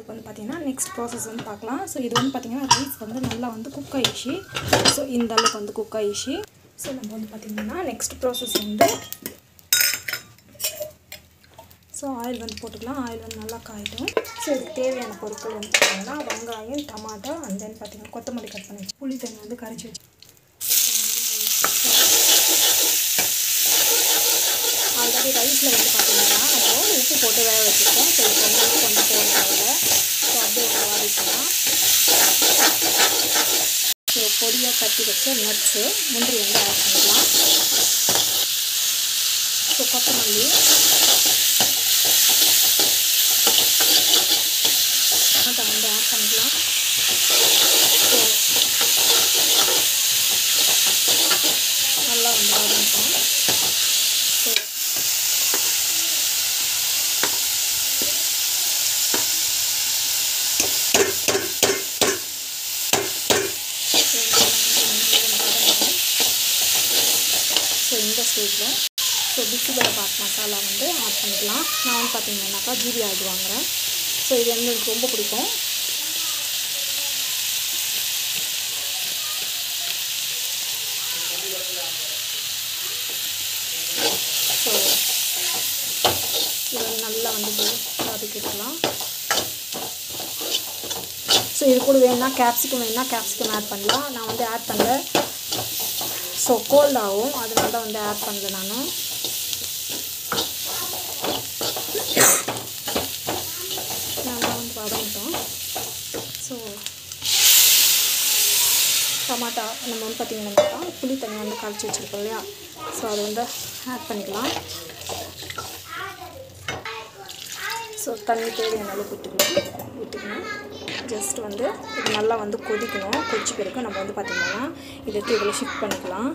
இப்போ வந்து பார்த்தீங்கன்னா நெக்ஸ்ட் ப்ராசஸ் வந்து பார்க்கலாம். ஸோ இது வந்து பார்த்தீங்கன்னா ரைஸ் வந்து நல்லா வந்து குக் ஆயிடுச்சு. ஸோ இந்த அளவுக்கு வந்து குக் ஆயிடுச்சு. ஸோ நம்ம வந்து பார்த்திங்கன்னா நெக்ஸ்ட் ப்ராசஸ் வந்து ஸோ ஆயில் வந்து போட்டுக்கலாம். ஆயில் வந்து நல்லா காயிடும். ஸோ இதுக்கு தேவையான பொருட்கள் வந்து பார்த்திங்கன்னா வெங்காயம், டமாட்டோ அண்ட் தென் பார்த்திங்கன்னா கொத்தமல்லி கட் பண்ணி வச்சு புளி தண்ணி வந்து கரைச்சி வச்சு ஆல்ரெடி ரைஸில் வந்து பார்த்திங்கன்னா நம்ம உப்பு போட்டு வேக வச்சுருக்கோம். ஸோ இப்போ வந்து உப்பு வந்து போட தேவையில்லை. ஸோ அப்படியே வந்து வாடிக்கலாம். ஸோ பொடியாக தட்டி வச்ச நட்ஸு முந்திரி வந்து ஆட் பண்ணிக்கலாம். ஸோ கொத்தமல்லி அதை வந்து ஆட் பண்ணிக்கலாம். ஸோ நல்லா வந்து வாடிக்கலாம். ஸோ ஸோ இந்த ஸ்டேஜில் ஸோ பிசிபெல்லாபாத் மசாலா வந்து ஆட் பண்ணிக்கலாம். நான் வந்து பார்த்தீங்கன்னாக்கா ஜீரி ஆயில் வாங்குகிறேன். ஸோ இது வந்து எனக்கு ரொம்ப பிடிக்கும். ஸோ இது நல்லா வந்து வதக்கிக்கலாம். ஸோ இது கூட வேணுன்னா கேப்சிகம் ஆட் பண்ணலாம். நான் வந்து ஆட் பண்ணல. ஸோ கோல்ட் ஆகும், அதனால தான் வந்து ஆட் பண்ணல நான். நல்லா வந்து வதங்கிட்டோம். ஸோ டமாட்டா நம்ம வந்து பார்த்திங்கன்னா புளி தண்ணி வந்து கரைச்சி வச்சுருக்கோம் இல்லையா, ஸோ அதை வந்து ஆட் பண்ணிக்கலாம். ஸோ தண்ணி தேவையான அளவு விட்டுக்கணும். ஜஸ்ட் வந்து இது நல்லா வந்து கொதிக்கணும். கொதிச்ச பிறகு நம்ம வந்து பார்த்திங்கன்னா இதை எடுத்து இதில் ஷிஃப்ட் பண்ணிக்கலாம்.